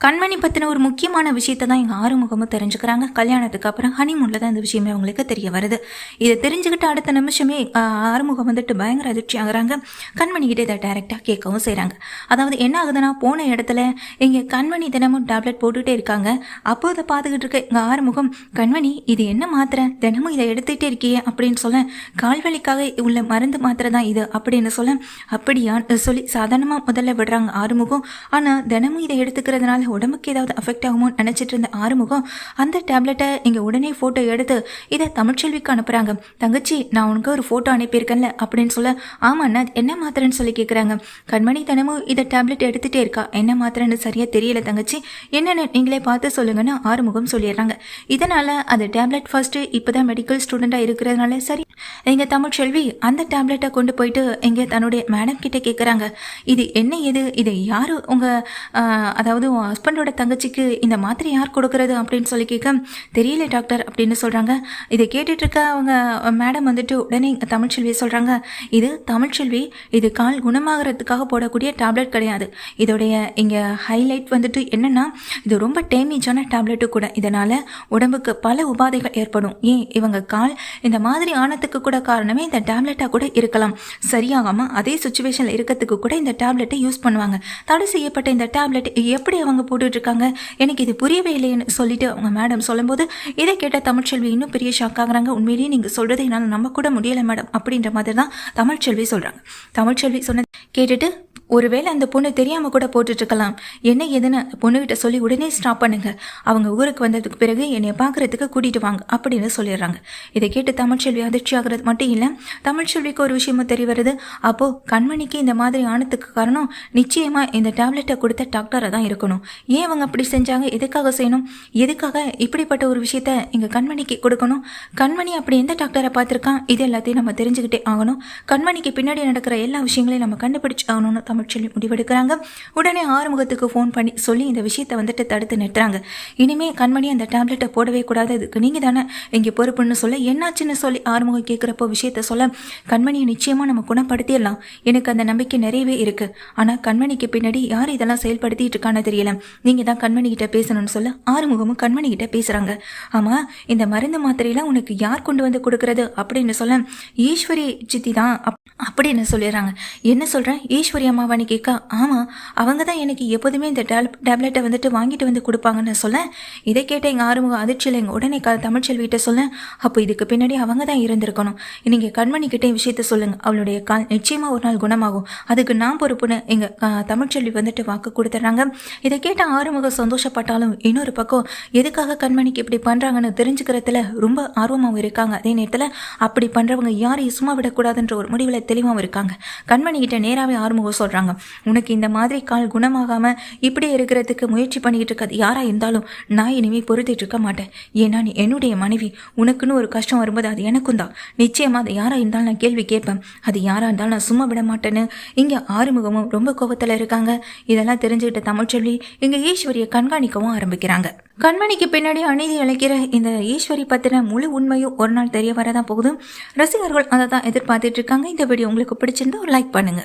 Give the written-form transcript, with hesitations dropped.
கண்மணி பற்றின ஒரு முக்கியமான விஷயத்தை தான் எங்கள் ஆறுமுகமும் தெரிஞ்சுக்கிறாங்க. கல்யாணத்துக்கு அப்புறம் ஹனிமூனில் தான் இந்த விஷயமே அவங்களுக்கு தெரிய வருது. இதை தெரிஞ்சுக்கிட்டு அடுத்த நிமிஷமே ஆறுமுகம் வந்துட்டு பயங்கர அதிர்ச்சி ஆகுறாங்க. கண்மணிக்கிட்ட இதை டைரெக்டாக கேட்கவும் செய்கிறாங்க. அதாவது என்ன ஆகுதுன்னா, போன இடத்துல இங்கே கண்மணி தினமும் டேப்லெட் போட்டுகிட்டே இருக்காங்க. அப்போ இதை பார்த்துக்கிட்டு இருக்க எங்கள் ஆறுமுகம், கண்மணி இது என்ன மாத்திரை, தினமும் இதை எடுத்துகிட்டே இருக்கியே அப்படின்னு சொல்ல, கால்வலிக்காக உள்ள மருந்து மாத்திரை தான் இது அப்படின்னு சொல்ல, அப்படியான்னு சொல்லி சாதாரணமாக முதல்ல விடுறாங்க ஆறுமுகம். ஆனால் தினமும் இதை எடுத்துக்கிறதுனால உடம்புக்கு ஏதாவது அஃபெக்ட் ஆகுமோன்னு நினச்சிட்டு இருந்த ஆறுமுகம் அந்த டேப்லெட்டை இங்கே உடனே ஃபோட்டோ எடுத்து இதை தமிழ்ச்செல்விக்கு அனுப்புகிறாங்க. தங்கச்சி, நான் உனக்கு ஒரு ஃபோட்டோ அனுப்பியிருக்கேன்ல அப்படின்னு சொல்ல, ஆமாண்ணா என்ன மாத்திரைன்னு சொல்லி கேட்குறாங்க. கண்மணி தினமும் இதை டேப்லெட் எடுத்துகிட்டே இருக்கா, என்ன மாத்திரைன்னு சரியாக தெரியல தங்கச்சி, என்னென்னு நீங்களே பார்த்து சொல்லுங்கன்னு ஆறுமுகம் சொல்லிடுறாங்க. இதனால் அந்த டேப்லெட் ஃபர்ஸ்ட்டு இப்போ தான் மெடிக்கல் ஸ்டூடெண்ட்டாக இருக்கிறதுனால சரி, எங்கள் தமிழ்ச்செல்வி அந்த டேப்லெட்டை கொண்டு போயிட்டு எங்கே தன்னுடைய மேடம் கிட்டே கேட்குறாங்க. இது என்ன இது யார் உங்கள் அதாவது ஹஸ்பண்டோட தங்கச்சிக்கு இந்த மாத்திரை யார் கொடுக்கறது அப்படின்னு சொல்லி கேட்க, தெரியல டாக்டர் அப்படின்னு சொல்கிறாங்க. இதை கேட்டுட்டு இருக்க அவங்க மேடம் வந்துட்டு உடனே தமிழ்ச்செல்வியை சொல்கிறாங்க, இது தமிழ்ச்செல்வி, இது கால் குணமாகறதுக்காக போடக்கூடிய டேப்லெட் கிடையாது. இதோடைய இங்கே ஹைலைட் வந்துட்டு என்னென்னா, இது ரொம்ப டேமேஜான டேப்லெட்டு கூட. இதனால் உடம்புக்கு பல உபாதைகள் ஏற்படும். ஏன் இவங்க கால் இந்த மாதிரி ஆனத்துக்கு கூட காரணமே இந்த டேப்லெட்டாக கூட இருக்கலாம். சரியாகாமல் அதே சுச்சுவேஷனில் இருக்கிறதுக்கு கூட இந்த டேப்லெட்டை யூஸ் பண்ணுவாங்க. தடை செய்யப்பட்ட இந்த டேப்லெட் எப்படி அவங்க போட்டுட்ருக்காங்க, எனக்கு இது புரியவே இல்லைன்னு சொல்லிட்டு அவங்க மேடம் சொல்லும்போது, இதை கேட்ட தமிழ்ச்செல்வி இன்னும் பெரிய ஷாக் ஆகுறாங்க. உண்மையிலேயே நீங்கள் சொல்கிறத என்னால் நம்ப கூட முடியலை மேடம் அப்படின்ற மாதிரி தான் தமிழ்ச்செல்வி சொல்கிறாங்க. தமிழ்ச்செல்வி சொன்னது கேட்டுட்டு, ஒருவேளை அந்த பொண்ணு தெரியாமல் கூட போட்டுட்ருக்கலாம், என்ன எதுன்னு பொண்ணுகிட்ட சொல்லி உடனே ஸ்டாப் பண்ணுங்க, அவங்க ஊருக்கு வந்ததுக்கு பிறகு என்னை பார்க்குறதுக்கு கூட்டிகிட்டு வாங்க அப்படின்னு சொல்லிடுறாங்க. இதை கேட்டு தமிழ்ச்செல்வி அதிர்ச்சி ஆகிறது மட்டும் இல்லை, தமிழ்ச்செல்விக்கு ஒரு விஷயமும் தெரிய வருது. அப்போது கண்மணிக்கு இந்த மாதிரி ஆனதுக்கு காரணம் நிச்சயமாக இந்த டேப்லெட்டை கொடுத்த டாக்டரை தான் இருக்கணும். ஏன் அவங்க அப்படி செஞ்சாங்க, எதுக்காக செய்யணும், எதுக்காக இப்படிப்பட்ட ஒரு விஷயத்த எங்கள் கண்மணிக்கு கொடுக்கணும், கண்மணி அப்படி எந்த டாக்டரை பார்த்துருக்கான், இது எல்லாத்தையும் நம்ம தெரிஞ்சுக்கிட்டே ஆகணும். கண்மணிக்கு பின்னாடி நடக்கிற எல்லா விஷயங்களையும் நம்ம கண்டுபிடிச்சு ஆகணும்னு தமிழ்ச்செல்வி முடிவெடுக்கிறாங்க. உடனே ஆறுமுகத்துக்கு ஃபோன் பண்ணி சொல்லி இந்த விஷயத்தை வந்துட்டு தடுத்து நிறுத்துறாங்க. இனிமே கண்மணி அந்த டேப்லெட்டை போடவே கூடாது, இதுக்கு நீங்கள் தானே இங்கே பொறுப்புன்னு சொல்ல, என்னாச்சுன்னு சொல்லி ஆறுமுகம் கேட்குறப்போ விஷயத்த சொல்ல, கண்மணியை நிச்சயமாக நம்ம குணப்படுத்திடலாம், எனக்கு அந்த நம்பிக்கை நிறையவே இருக்குது. ஆனால் கண்மணிக்கு பின்னாடி யார் இதெல்லாம் செயல்படுத்திட்டு இருக்கான்னு தெரியல, நீங்கள் தான் கண்மணி கிட்ட பேசணும்னு சொல்ல, ஆறுமுகமும் கண்மணி கிட்ட பேசுகிறாங்க. ஆமாம், இந்த மருந்து மாத்திரையெல்லாம் உனக்கு யார் கொண்டு வந்து கொடுக்கறது அப்படின்னு சொல்ல, ஈஸ்வரி சித்தி தான் அப்படின்னு சொல்லிடுறாங்க. என்ன சொல்கிறேன், ஈஸ்வரி அம்மாவான்னு கேட்க, ஆமாம் அவங்க தான் எனக்கு எப்போதுமே இந்த டேப்லெட்டை வந்துட்டு வாங்கிட்டு வந்து கொடுப்பாங்கன்னு சொல்ல, இதை கேட்ட எங்கள் ஆறுமுகம் அதிர்ச்சியில் எங்கள் உடனே தமிழ்ச்செல்விகிட்ட சொல்ல, அப்போ இதுக்கு பின்னாடி அவங்க தான் இருந்திருக்கணும், நீங்கள் கண்மணிக்கிட்டே விஷயத்த சொல்லுங்கள், அவளுடைய கால் நிச்சயமாக ஒரு நாள் குணமாகும், அதுக்கு நான் பொறுப்புன்னு எங்கள் தமிழ்ச்செல்வி வந்துட்டு வாக்கு கொடுத்துட்றாங்க. இதை கேட்ட ஆறுமுகம் சந்தோஷப்பட்டாலும் இன்னொரு பக்கம் எதுக்காக கண்மணிக்கு இப்படி பண்ணுறாங்கன்னு தெரிஞ்சுக்கிறதுல ரொம்ப ஆர்வமாகவும் இருக்காங்க. அதே நேரத்தில் அப்படி பண்ணுறவங்க யாரையும் சும்மா விடக்கூடாதுன்ற ஒரு முடிவில் தெளிவாகவும் இருக்காங்க. கண்மணிக்கிட்ட நேராகவே ஆறுமுகம் சொல்கிறாங்க, உனக்கு இந்த மாதிரி கால் குணமாகாமல் இப்படி இருக்கிறதுக்கு முயற்சி பண்ணிக்கிட்டு இருக்காது யாராக இருந்தாலும் நான் இனிமேல் பொறுத்துட்டு இருக்க மாட்டேன். ஏன்னா நீ என்னுடைய மனைவி, உனக்குன்னு ஒரு கஷ்டம் வரும்போது அது எனக்கும் தான், நிச்சயமாக அது யாராக இருந்தாலும் நான் கேள்வி கேட்பேன், அது யாராக இருந்தாலும் நான் சும்மா விட மாட்டேன்னு இங்கே ஆறுமுகமும் ரொம்ப கோபத்தில் இருக்காங்க. இதெல்லாம் தெரிஞ்சுக்கிட்ட தமிழ்ச்செல்வி இங்கே ஈஸ்வரியை கண்காணிக்கவும் ஆரம்பிக்கிறாங்க. கண்மணிக்கு பின்னாடி அநீதி அழைக்கிற இந்த ஈஸ்வரி பற்றின முழு உண்மையும் ஒரு நாள் தெரிய வரதான் போகுது. ரசிகர்கள் அதை தான் எதிர்பார்த்துட்டு இருக்காங்க. இந்த வீடியோ உங்களுக்கு பிடிச்சிருந்தா ஒரு லைக் பண்ணுங்க.